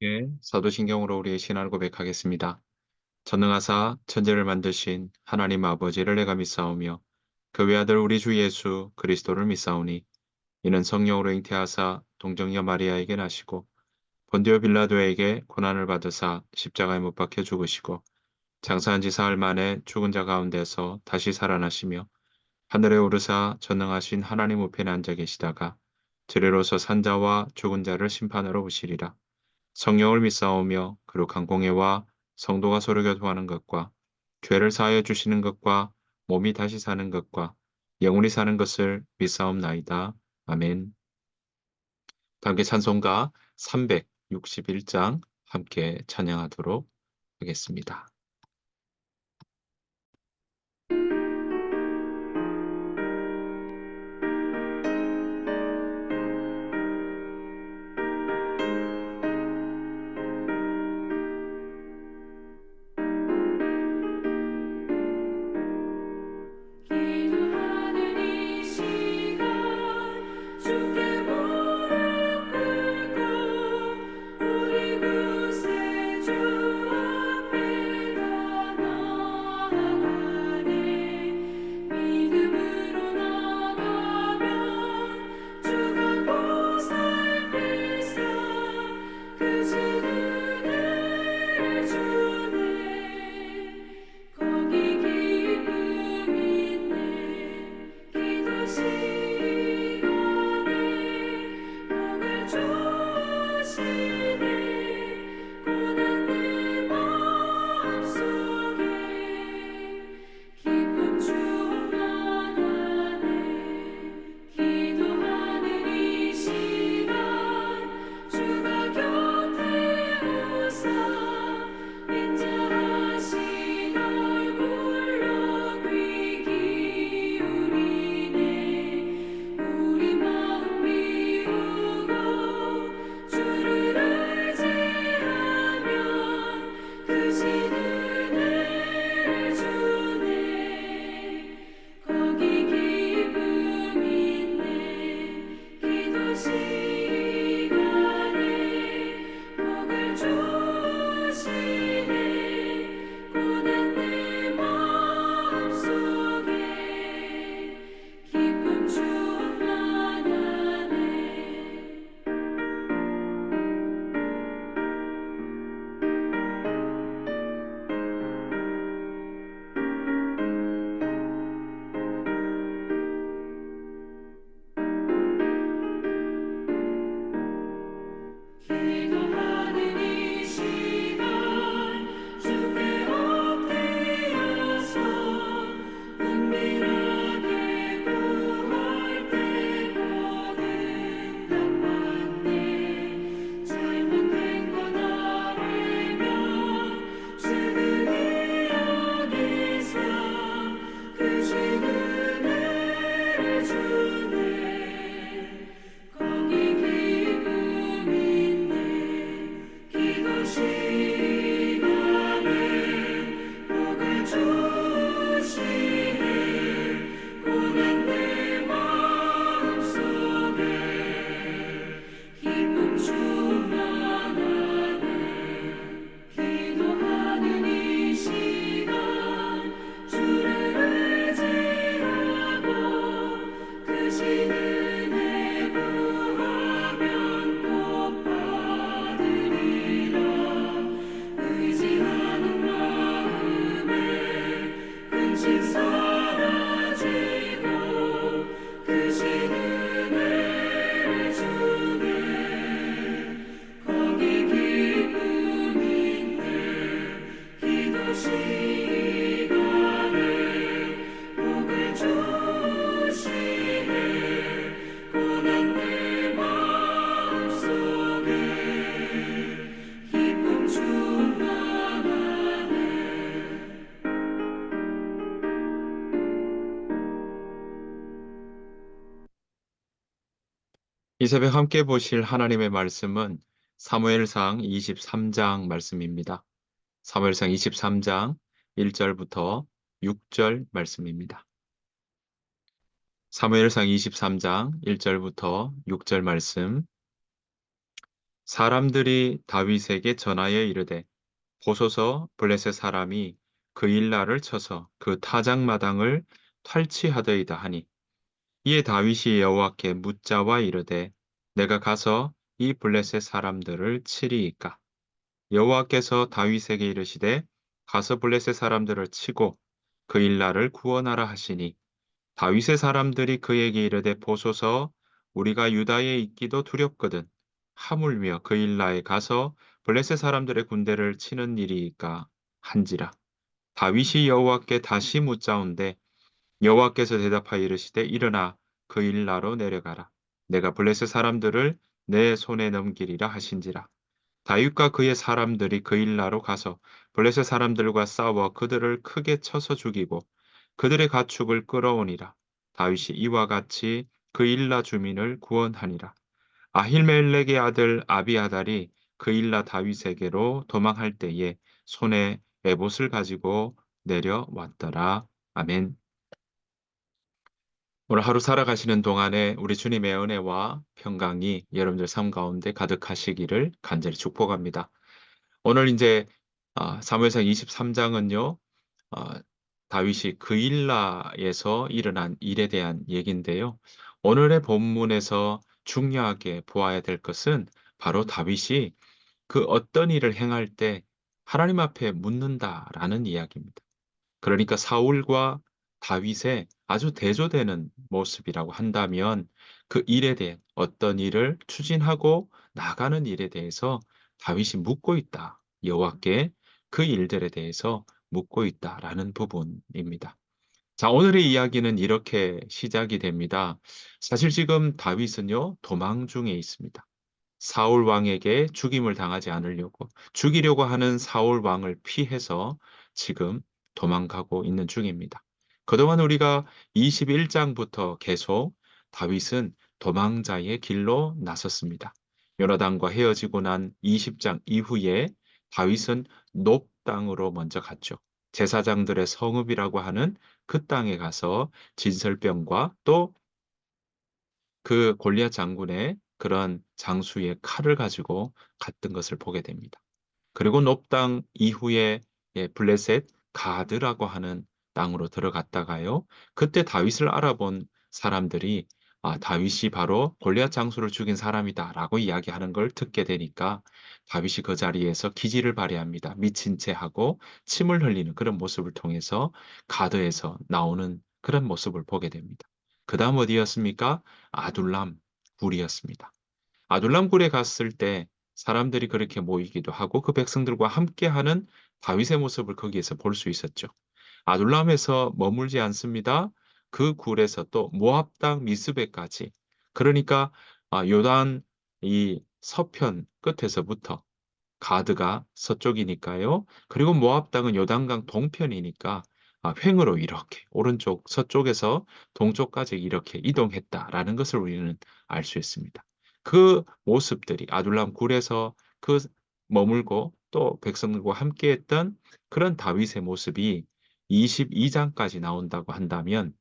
예, 사도신경으로 우리의 신앙을 고백하겠습니다. 전능하사 천지를 만드신 하나님 아버지를 내가 믿사오며 그 외아들 우리 주 예수 그리스도를 믿사오니 이는 성령으로 잉태하사 동정녀 마리아에게 나시고 본디오 빌라도에게 고난을 받으사 십자가에 못 박혀 죽으시고 장사한 지 사흘 만에 죽은 자 가운데서 다시 살아나시며 하늘에 오르사 전능하신 하나님 우편에 앉아 계시다가 들에로서 산자와 죽은 자를 심판하러 오시리라. 성령을 믿사오며 거룩한 공예와 성도가 서로 교통하는 것과 죄를 사하여 주시는 것과 몸이 다시 사는 것과 영원히 사는 것을 믿사옵나이다. 아멘. 함께 찬송가 361장 함께 찬양하도록 하겠습니다. 기도하는 이 시간 주께 무릎 꿇고 우리 구세주 앞에 다 나아가네. 믿음으로 나가면 주가 보살피사 그 진은혜를 주네. 거기 기쁨 있네. 기도 시간에 복을 주시네. 고난 내 마음속에 기쁨 충만하네. 기도하는 이 시간 주가 곁에 오사 인자하신 얼굴로 귀 기울이네. 우리 마음 비우고 주를 의지하면 크신 은혜를 주네. 거기 기쁨 있네. 기도 시간에 복을 주시네. 고난 내 마음속에 기쁨 충만하네. 기도하는 이 시간 주께 엎드려서 은밀하게 구할 때 거듭답받네. 잘못된 건 알면 지금이 여기서 크신 은혜를 주네. 거기 기쁨 있네. 기도 시간에 복을 주시네. 고난 내 마음속에 기쁨 충만하네. 기도하는 이 시간 주를 의지하고 크신 은혜 구하면 꼭 받으리라. 의지하는 마음에 근심 사라지고 크신 은혜를 주네. 거기 기쁨 있네. 기도 시간에 복을 주시네. 고난 내 마음속에 기쁨 충만하네. 이 새벽 함께 보실 하나님의 말씀은 사무엘상 23장 말씀입니다. 사무엘상 23장 1절부터 6절 말씀입니다. 사무엘상 23장 1절부터 6절 말씀. 사람들이 다윗에게 전하여 이르되 보소서 블레셋 사람이 그 일날을 쳐서 그 타작마당을 탈취하더이다 하니 이에 다윗이 여호와께 묻자와 이르되 내가 가서 이 블레셋 사람들을 치리이까 여호와께서 다윗에게 이르시되 가서 블레셋 사람들을 치고 그 일날을 구원하라 하시니 다윗의 사람들이 그에게 이르되 보소서 우리가 유다에 있기도 두렵거든 하물며 그 일라에 가서 블레셋 사람들의 군대를 치는 일이니까 한지라 다윗이 여호와께 다시 묻자온데 여호와께서 대답하여 이르시되 일어나 그 일라로 내려가라 내가 블레셋 사람들을 내 손에 넘기리라 하신지라 다윗과 그의 사람들이 그 일라로 가서 블레셋 사람들과 싸워 그들을 크게 쳐서 죽이고 그들의 가축을 끌어오니라. 다윗이 이와 같이 그 일라 주민을 구원하니라. 아힐멜렉의 아들 아비아달이 그 일라 다윗에게로 도망할 때에 손에 에봇을 가지고 내려왔더라. 아멘. 오늘 하루 살아가시는 동안에 우리 주님의 은혜와 평강이 여러분들 삶 가운데 가득하시기를 간절히 축복합니다. 오늘 이제 사무엘상 23장은요. 다윗이 그일라에서 일어난 일에 대한 얘기인데요. 오늘의 본문에서 중요하게 보아야 될 것은 바로 다윗이 그 어떤 일을 행할 때 하나님 앞에 묻는다라는 이야기입니다. 그러니까 사울과 다윗의 아주 대조되는 모습이라고 한다면 그 일에 대해 어떤 일을 추진하고 나가는 일에 대해서 다윗이 묻고 있다. 여호와께 그 일들에 대해서 묻고 있다라는 부분입니다. 자, 오늘의 이야기는 이렇게 시작이 됩니다. 사실 지금 다윗은요, 도망 중에 있습니다. 사울 왕에게 죽임을 당하지 않으려고 죽이려고 하는 사울 왕을 피해서 지금 도망가고 있는 중입니다. 그동안 우리가 21장부터 계속 다윗은 도망자의 길로 나섰습니다. 요나단과 헤어지고 난 20장 이후에 다윗은 높 땅으로 먼저 갔죠. 제사장들의 성읍이라고 하는 그 땅에 가서 진설병과 또 그 골리앗 장군의 그런 장수의 칼을 가지고 갔던 것을 보게 됩니다. 그리고 높당 이후에 블레셋 가드라고 하는 땅으로 들어갔다가요. 그때 다윗을 알아본 사람들이 다윗이 바로 골리앗 장수를 죽인 사람이다라고 이야기하는 걸 듣게 되니까 다윗이 그 자리에서 기지를 발휘합니다. 미친 채 하고 침을 흘리는 그런 모습을 통해서 가드에서 나오는 그런 모습을 보게 됩니다. 그다음 어디였습니까? 아둘람 굴이었습니다. 아둘람 굴에 갔을 때 사람들이 그렇게 모이기도 하고 그 백성들과 함께하는 다윗의 모습을 거기에서 볼 수 있었죠. 아둘람에서 머물지 않습니다. 그 굴에서 또 모압 땅 미스베까지 그러니까 요단 이 서편 끝에서부터 가드가 서쪽이니까요. 그리고 모압 땅은 요단강 동편이니까 횡으로 이렇게 오른쪽 서쪽에서 동쪽까지 이렇게 이동했다라는 것을 우리는 알 수 있습니다. 그 모습들이 아둘람 굴에서 그 머물고 또 백성들과 함께했던 그런 다윗의 모습이 22장까지 나온다고 한다면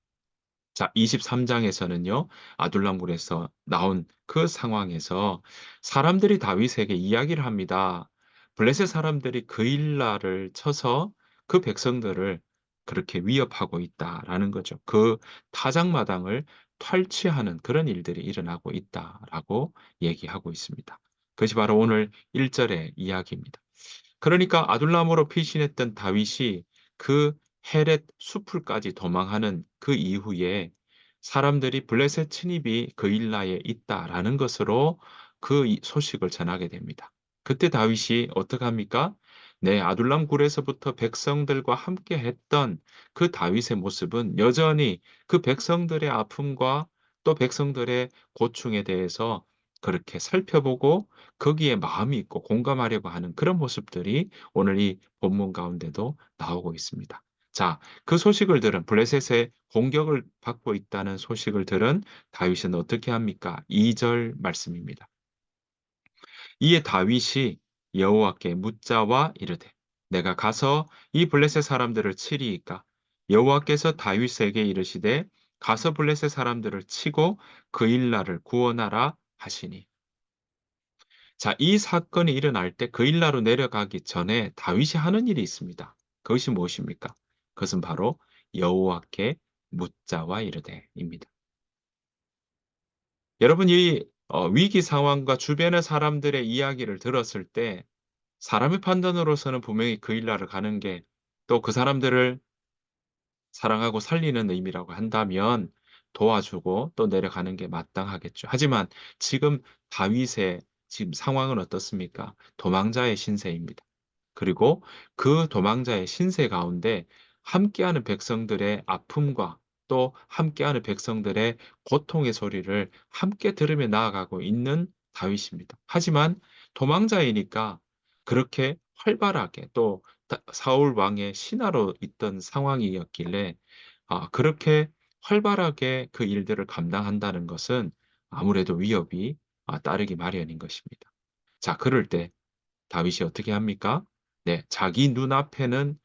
자, 23장에서는요, 아둘람굴에서 나온 그 상황에서 사람들이 다윗에게 이야기를 합니다. 블레셋 사람들이 그 일라를 쳐서 그 백성들을 그렇게 위협하고 있다라는 거죠. 그 타작마당을 탈취하는 그런 일들이 일어나고 있다라고 얘기하고 있습니다. 그것이 바로 오늘 1절의 이야기입니다. 그러니까 아둘람으로 피신했던 다윗이 그 헤렛 숲을까지 도망하는 그 이후에 사람들이 블레셋 침입이 그 일라에 있다라는 것으로 그 소식을 전하게 됩니다. 그때 다윗이 어떻게 합니까? 네, 아둘람 굴에서부터 백성들과 함께 했던 그 다윗의 모습은 여전히 그 백성들의 아픔과 또 백성들의 고충에 대해서 그렇게 살펴보고 거기에 마음이 있고 공감하려고 하는 그런 모습들이 오늘 이 본문 가운데도 나오고 있습니다. 자, 그 소식을 들은 블레셋의 공격을 받고 있다는 소식을 들은 다윗은 어떻게 합니까? 2절 말씀입니다. 이에 다윗이 여호와께 묻자와 이르되 내가 가서 이 블레셋 사람들을 치리이까 여호와께서 다윗에게 이르시되 가서 블레셋 사람들을 치고 그 일나를 구원하라 하시니 자, 이 사건이 일어날 때 그일라로 내려가기 전에 다윗이 하는 일이 있습니다. 그것이 무엇입니까? 그것은 바로 여호와께 묻자와 이르되입니다. 여러분 이 위기 상황과 주변의 사람들의 이야기를 들었을 때 사람의 판단으로서는 분명히 그일라를 가는 게 또 그 사람들을 사랑하고 살리는 의미라고 한다면 도와주고 또 내려가는 게 마땅하겠죠. 하지만 지금 다윗의 지금 상황은 어떻습니까? 도망자의 신세입니다. 그리고 그 도망자의 신세 가운데 함께하는 백성들의 아픔과 또 함께하는 백성들의 고통의 소리를 함께 들으며 나아가고 있는 다윗입니다. 하지만 도망자이니까 그렇게 활발하게 또 사울 왕의 신하로 있던 상황이었길래 그렇게 활발하게 그 일들을 감당한다는 것은 아무래도 위협이 따르기 마련인 것입니다. 자, 그럴 때 다윗이 어떻게 합니까? 네. 자기 눈앞에는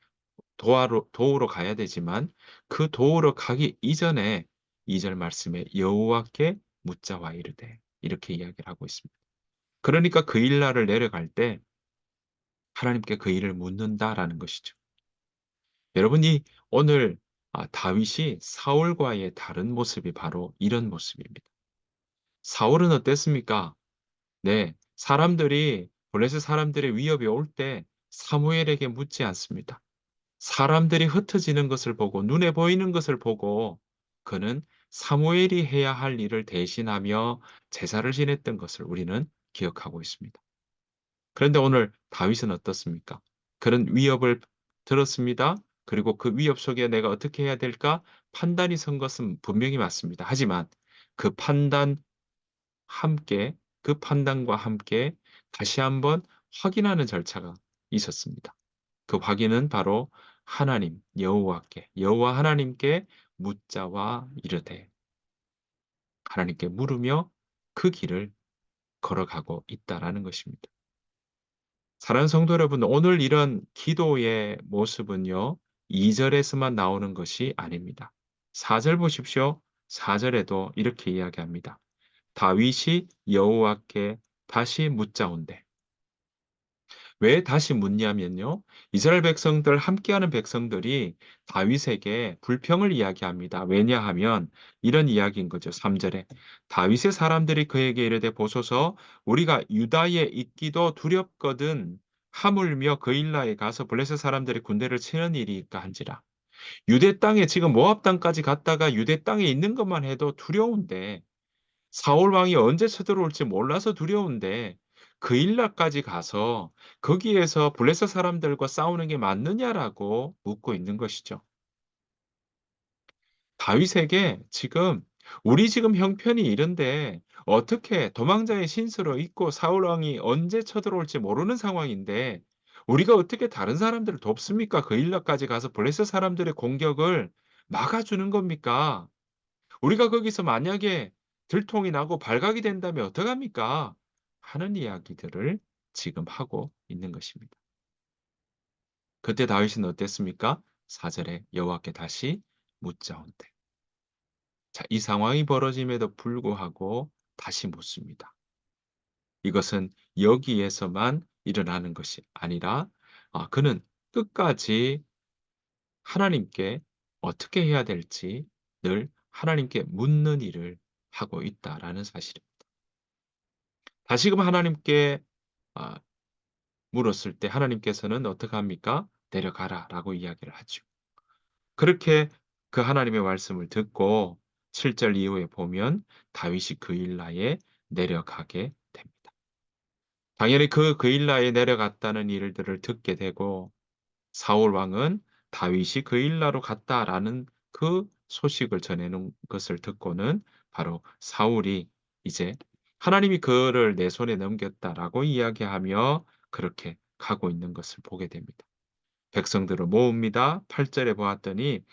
도우러 가야 되지만 그 도우러 가기 이전에 2절 말씀에 여호와께 묻자와 이르되 이렇게 이야기를 하고 있습니다. 그러니까 그 일날을 내려갈 때 하나님께 그 일을 묻는다라는 것이죠. 여러분이 오늘 다윗이 사울과의 다른 모습이 바로 이런 모습입니다. 사울은 어땠습니까? 네. 블레셋 사람들의 위협이 올 때 사무엘에게 묻지 않습니다. 사람들이 흩어지는 것을 보고 눈에 보이는 것을 보고 그는 사무엘이 해야 할 일을 대신하며 제사를 지냈던 것을 우리는 기억하고 있습니다. 그런데 오늘 다윗은 어떻습니까? 그런 위협을 들었습니다. 그리고 그 위협 속에 내가 어떻게 해야 될까? 판단이 선 것은 분명히 맞습니다. 하지만 그 판단 함께 그 판단과 함께 다시 한번 확인하는 절차가 있었습니다. 그 확인은 바로 하나님 여호와께 여호와 하나님께 묻자와 이르되 하나님께 물으며 그 길을 걸어가고 있다라는 것입니다. 사랑하는 성도 여러분, 오늘 이런 기도의 모습은요. 2 절에서만 나오는 것이 아닙니다. 4절 보십시오. 4 절에도 이렇게 이야기합니다. 다윗이 여호와께 다시 묻자온대. 왜 다시 묻냐면요. 이스라엘 백성들 함께하는 백성들이 다윗에게 불평을 이야기합니다. 왜냐하면 이런 이야기인 거죠. 3 절에 다윗의 사람들이 그에게 이르되 보소서 우리가 유다에 있기도 두렵거든 하물며 그일라에 가서 블레셋 사람들이 군대를 치는 일이니까 한지라. 유대 땅에 지금 모압 땅까지 갔다가 유대 땅에 있는 것만 해도 두려운데 사울 왕이 언제 쳐들어올지 몰라서 두려운데 그 일락까지 가서 거기에서 블레셋 사람들과 싸우는 게 맞느냐라고 묻고 있는 것이죠. 다윗에게 지금 우리 지금 형편이 이런데 어떻게 도망자의 신세로 있고 사울 왕이 언제 쳐들어올지 모르는 상황인데 우리가 어떻게 다른 사람들을 돕습니까? 그 일락까지 가서 블레셋 사람들의 공격을 막아주는 겁니까? 우리가 거기서 만약에 들통이 나고 발각이 된다면 어떡합니까? 하는 이야기들을 지금 하고 있는 것입니다. 그때 다윗은 어땠습니까? 4 절에 여호와께 다시 묻자온대. 자, 이 상황이 벌어짐에도 불구하고 다시 묻습니다. 이것은 여기에서만 일어나는 것이 아니라 그는 끝까지 하나님께 어떻게 해야 될지 늘 하나님께 묻는 일을 하고 있다라는 사실입니다. 다시금 하나님께 아 물었을 때 하나님께서는 어떻게 합니까? "내려가라."라고 이야기를 하죠. 그렇게 그 하나님의 말씀을 듣고 7절 이후에 보면 다윗이 그일라에 내려가게 됩니다. 당연히 그 그일라에 내려갔다는 일들을 듣게 되고 사울 왕은 "다윗이 그일라로 갔다."라는 그 소식을 전해놓은 것을 듣고는 바로 사울이 이제 "하나님이 그를 내 손에 넘겼다."라고 이야기하며 그렇게 가고 있는 것을 보게 됩니다. 백성들을 모읍니다. 8 절에 보았더니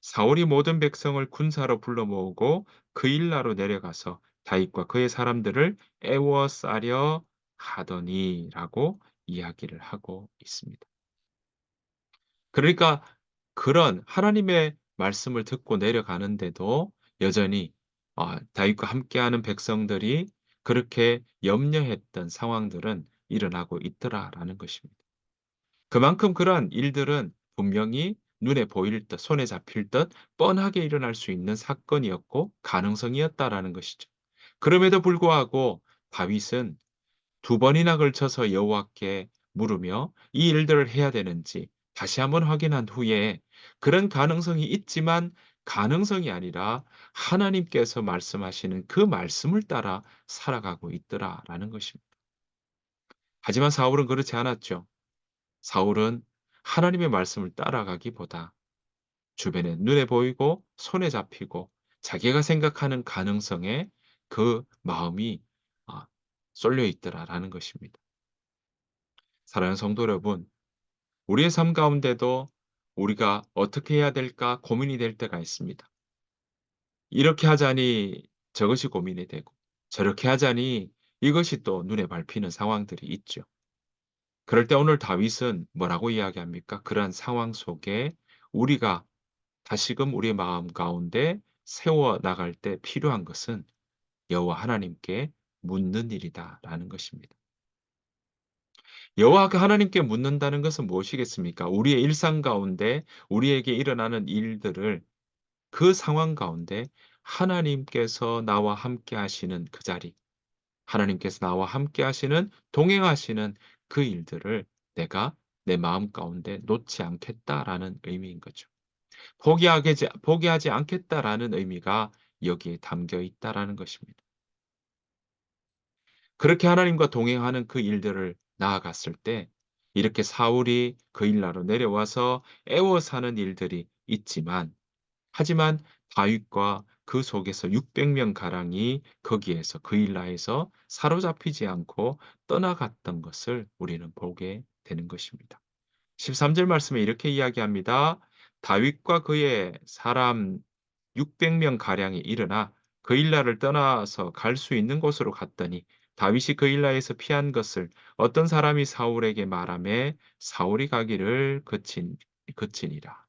사울이 모든 백성을 군사로 불러 모으고 그일라로 내려가서 다윗과 그의 사람들을 애워싸려 하더니라고 이야기를 하고 있습니다. 그러니까 그런 하나님의 말씀을 듣고 내려가는데도 여전히 다윗과 함께하는 백성들이 그렇게 염려했던 상황들은 일어나고 있더라라는 것입니다. 그만큼 그러한 일들은 분명히 눈에 보일 듯 손에 잡힐 듯 뻔하게 일어날 수 있는 사건이었고 가능성이었다라는 것이죠. 그럼에도 불구하고 다윗은 두 번이나 걸쳐서 여호와께 물으며 이 일들을 해야 되는지 다시 한번 확인한 후에 그런 가능성이 있지만 가능성이 아니라 하나님께서 말씀하시는 그 말씀을 따라 살아가고 있더라라는 것입니다. 하지만 사울은 그렇지 않았죠. 사울은 하나님의 말씀을 따라가기보다 주변에 눈에 보이고 손에 잡히고 자기가 생각하는 가능성에 그 마음이 아 쏠려 있더라라는 것입니다. 사랑하는 성도 여러분, 우리의 삶 가운데도 우리가 어떻게 해야 될까 고민이 될 때가 있습니다. 이렇게 하자니 저것이 고민이 되고 저렇게 하자니 이것이 또 눈에 밟히는 상황들이 있죠. 그럴 때 오늘 다윗은 뭐라고 이야기합니까? 그러한 상황 속에 우리가 다시금 우리의 마음 가운데 세워 나갈 때 필요한 것은 여호와 하나님께 묻는 일이다라는 것입니다. 여호와 그 하나님께 묻는다는 것은 무엇이겠습니까? 우리의 일상 가운데 우리에게 일어나는 일들을 그 상황 가운데 하나님께서 나와 함께 하시는 그 자리, 하나님께서 나와 함께 하시는 동행하시는 그 일들을 내가 내 마음 가운데 놓지 않겠다라는 의미인 거죠. 포기하지 않겠다라는 의미가 여기에 담겨 있다라는 것입니다. 그렇게 하나님과 동행하는 그 일들을 나아갔을 때 이렇게 사울이 그 일나로 내려와서 애워 사는 일들이 있지만 하지만 다윗과 그 속에서 600명 가량이 거기에서 그 일라에서 사로잡히지 않고 떠나갔던 것을 우리는 보게 되는 것입니다. 13절 말씀에 이렇게 이야기합니다. 다윗과 그의 사람 600명 가량이 일어나 그 일라를 떠나서 갈 수 있는 곳으로 갔더니 다윗이 그 일라에서 피한 것을 어떤 사람이 사울에게 말하매 사울이 가기를 그치니라.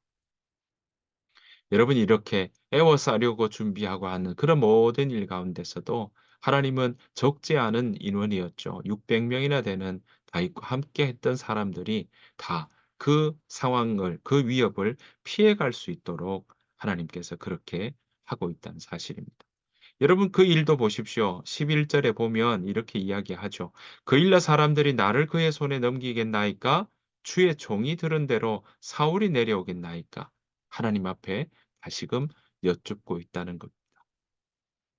여러분이 이렇게 애워싸려고 준비하고 하는 그런 모든 일 가운데서도 하나님은 적지 않은 인원이었죠. 600명이나 되는 다윗과 함께 했던 사람들이 다 그 상황을 그 위협을 피해갈 수 있도록 하나님께서 그렇게 하고 있다는 사실입니다. 여러분 그 일도 보십시오. 11절에 보면 이렇게 이야기하죠. 그 일러 사람들이 나를 그의 손에 넘기겠나이까? 주의 종이 들은 대로 사울이 내려오겠나이까? 하나님 앞에 다시금 여쭙고 있다는 것.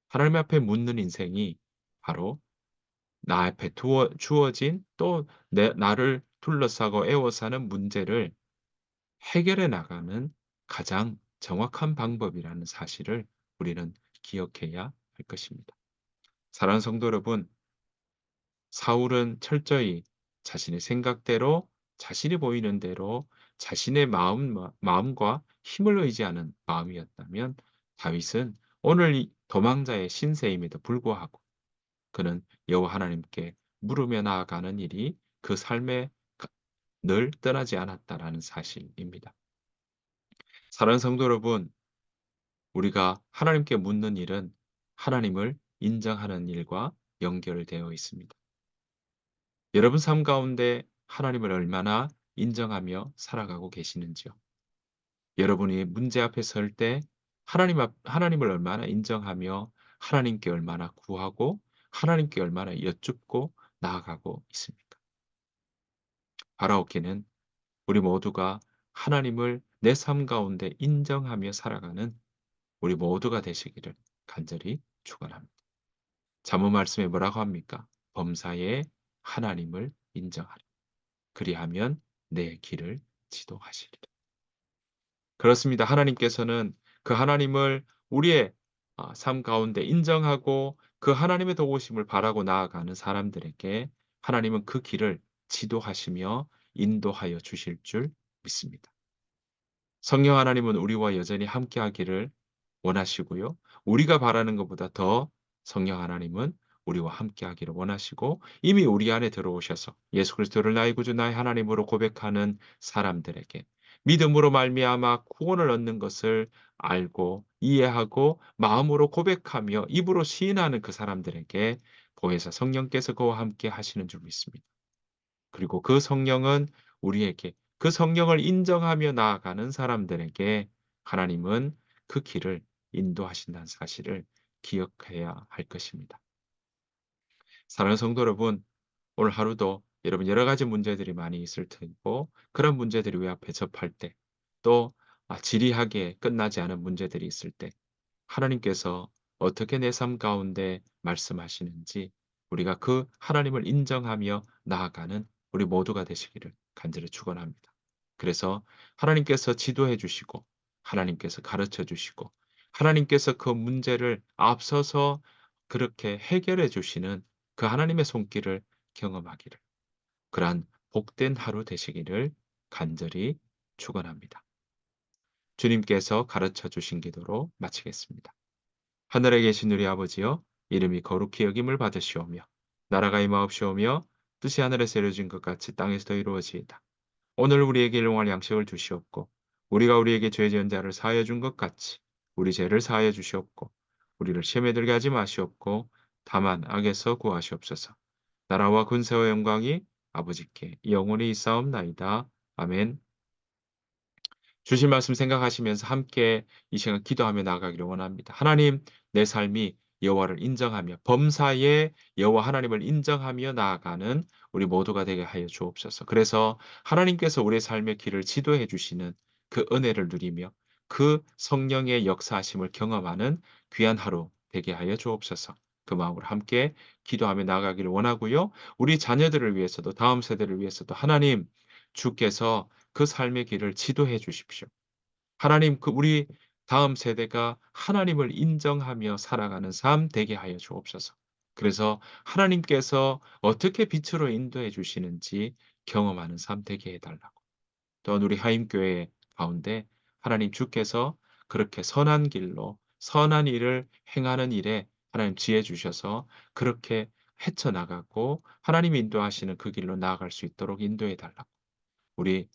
하나님 앞에 묻는 인생이 바로 나 앞에 주어진 또 나를 둘러싸고 애워사는 문제를 해결해 나가는 가장 정확한 방법이라는 사실을 우리는 기억해야 할 것입니다. 사랑하는 성도 여러분, 사울은 철저히 자신의 생각대로 자신이 보이는 대로 자신의 마음과 힘을 의지하는 마음이었다면 다윗은 오늘 이 도망자의 신세임에도 불구하고 그는 여호와 하나님께 물으며 나아가는 일이 그 삶에 늘 떠나지 않았다라는 사실입니다. 사랑하는 성도 여러분, 우리가 하나님께 묻는 일은 하나님을 인정하는 일과 연결되어 있습니다. 여러분 삶 가운데 하나님을 얼마나 인정하며 살아가고 계시는지요? 여러분이 문제 앞에 설 때 하나님을 얼마나 인정하며 하나님께 얼마나 구하고 하나님께 얼마나 여쭙고 나아가고 있습니까? 바라옵기는 우리 모두가 하나님을 내 삶 가운데 인정하며 살아가는 우리 모두가 되시기를 간절히 축원합니다. 잠언 말씀에 뭐라고 합니까? 범사에 하나님을 인정하라. 그리하면 내 길을 지도하시리라. 그렇습니다. 하나님께서는 그 하나님을 우리의 삶 가운데 인정하고 그 하나님의 도우심을 바라고 나아가는 사람들에게 하나님은 그 길을 지도하시며 인도하여 주실 줄 믿습니다. 성령 하나님은 우리와 여전히 함께하기를 원하시고요. 우리가 바라는 것보다 더 성령 하나님은 우리와 함께하기를 원하시고 이미 우리 안에 들어오셔서 예수 그리스도를 나의 구주 나의 하나님으로 고백하는 사람들에게 믿음으로 말미암아 구원을 얻는 것을 알고 이해하고 마음으로 고백하며 입으로 시인하는 그 사람들에게 보혜사 성령께서 그와 함께 하시는 줄 믿습니다. 그리고 그 성령은 우리에게 그 성령을 인정하며 나아가는 사람들에게 하나님은 그 길을 인도하신다는 사실을 기억해야 할 것입니다. 사랑하는 성도 여러분, 오늘 하루도 여러분 여러 가지 문제들이 많이 있을 테고 그런 문제들이 왜 앞에 접할 때 또 지리하게 끝나지 않은 문제들이 있을 때 하나님께서 어떻게 내 삶 가운데 말씀하시는지 우리가 그 하나님을 인정하며 나아가는 우리 모두가 되시기를 간절히 축원합니다. 그래서 하나님께서 지도해 주시고 하나님께서 가르쳐 주시고 하나님께서 그 문제를 앞서서 그렇게 해결해 주시는 그 하나님의 손길을 경험하기를 그러한 복된 하루 되시기를 간절히 축원합니다. 주님께서 가르쳐 주신 기도로 마치겠습니다. 하늘에 계신 우리 아버지여 이름이 거룩히 여김을 받으시오며 나라가 임하옵시오며 뜻이 하늘에서 이루어진 것 같이 땅에서도 이루어지이다. 오늘 우리에게 일용할 양식을 주시옵고 우리가 우리에게 죄 지은 자를 사하여 준 것 같이 우리 죄를 사하여 주시옵고 우리를 시험에 들게 하지 마시옵고 다만 악에서 구하시옵소서. 나라와 군세와 영광이 아버지께 영원히 있사옵나이다. 아멘. 주신 말씀 생각하시면서 함께 이 시간 기도하며 나아가기를 원합니다. 하나님, 내 삶이 여호와를 인정하며 범사에 여호와 하나님을 인정하며 나아가는 우리 모두가 되게 하여 주옵소서. 그래서 하나님께서 우리의 삶의 길을 지도해 주시는 그 은혜를 누리며 그 성령의 역사하심을 경험하는 귀한 하루 되게 하여 주옵소서. 그 마음으로 함께 기도하며 나아가기를 원하고요. 우리 자녀들을 위해서도 다음 세대를 위해서도 하나님 주께서 그 삶의 길을 지도해 주십시오. 하나님 우리 다음 세대가 하나님을 인정하며 살아가는 삶 되게 하여 주옵소서. 그래서 하나님께서 어떻게 빛으로 인도해 주시는지 경험하는 삶 되게 해 달라고. 또한 우리 하임교회 가운데 하나님 주께서 그렇게 선한 길로 선한 일을 행하는 일에 하나님 지혜 주셔서 그렇게 헤쳐나가고 하나님이 인도하시는 그 길로 나아갈 수 있도록 인도해 달라고. 우리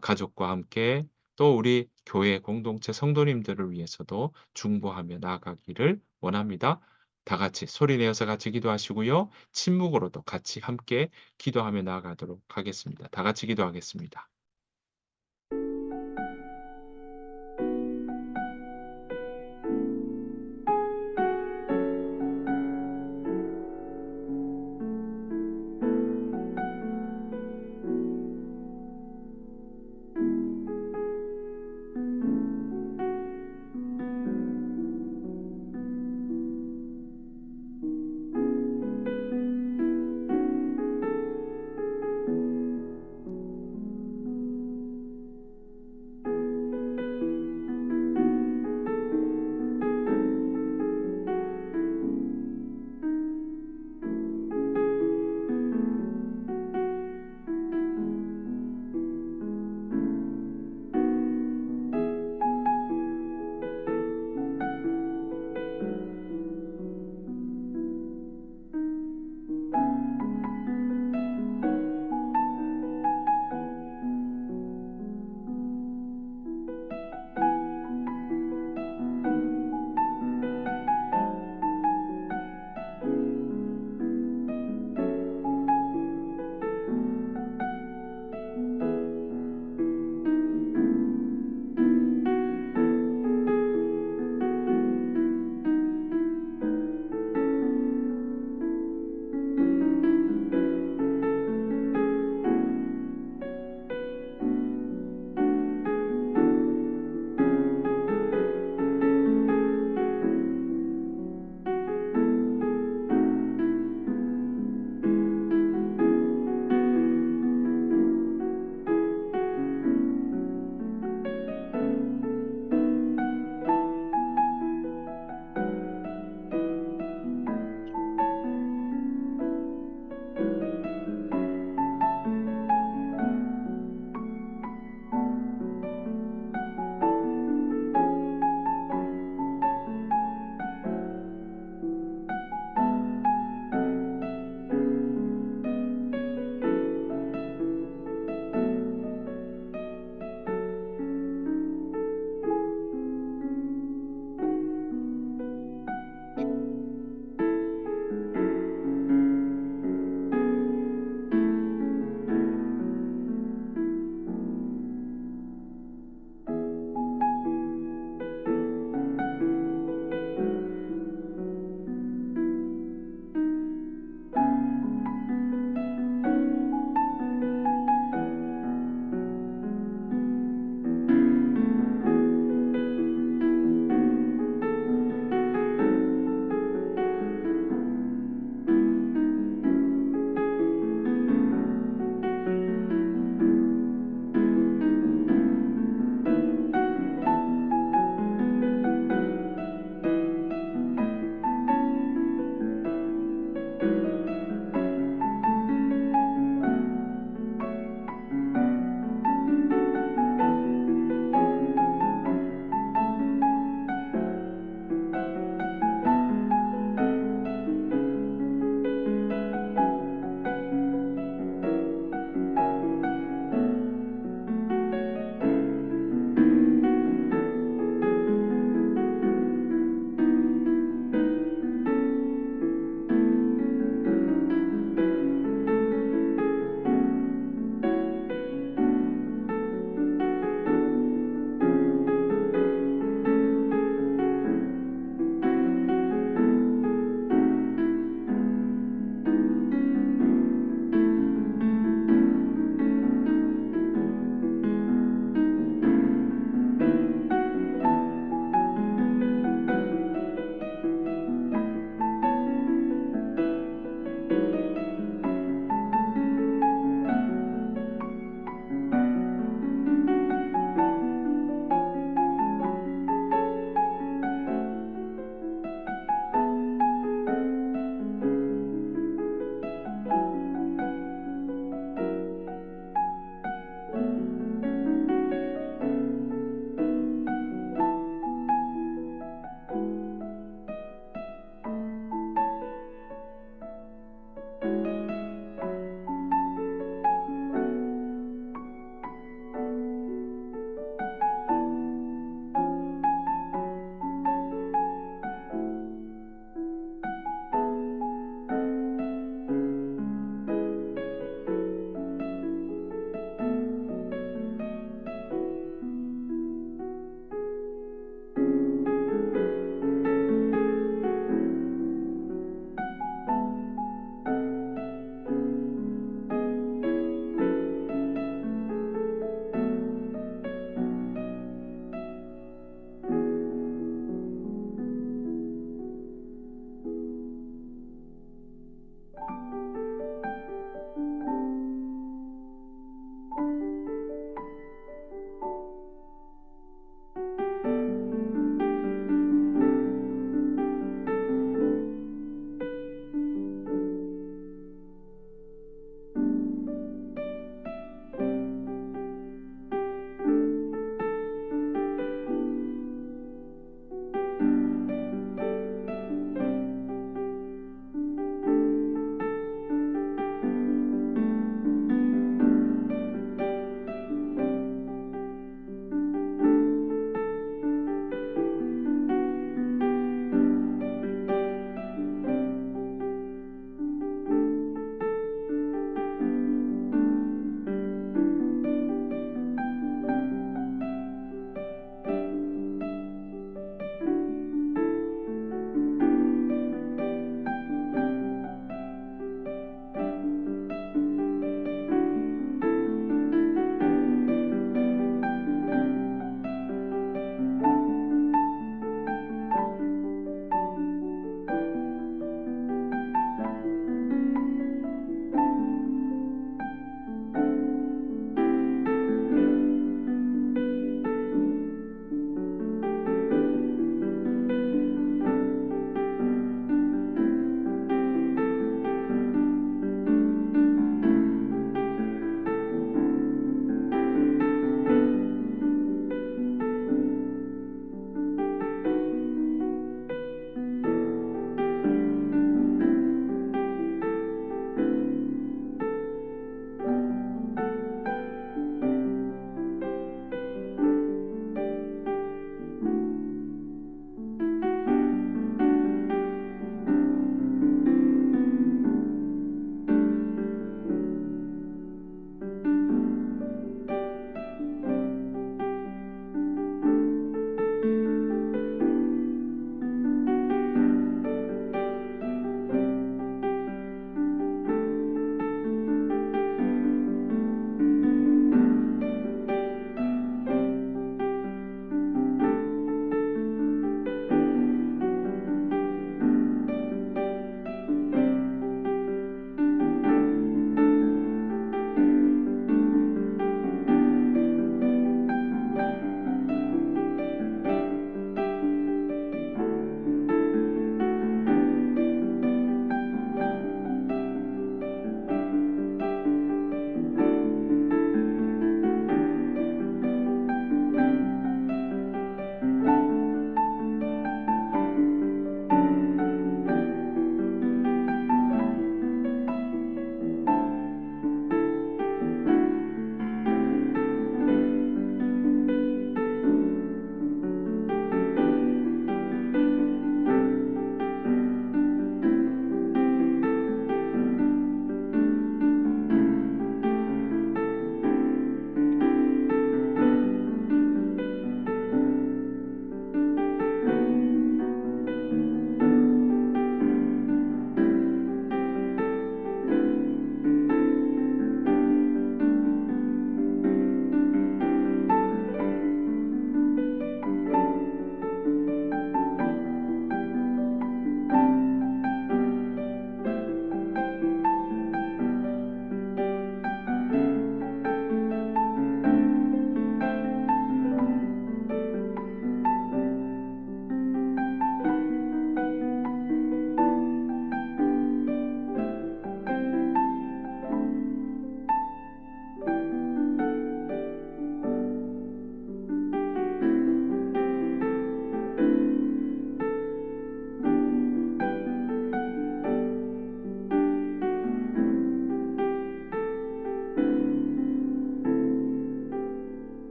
가족과 함께 또 우리 교회 공동체 성도님들을 위해서도 중보하며 나아가기를 원합니다. 다 같이 소리 내어서 같이 기도하시고요. 침묵으로도 같이 함께 기도하며 나아가도록 하겠습니다. 다 같이 기도하겠습니다.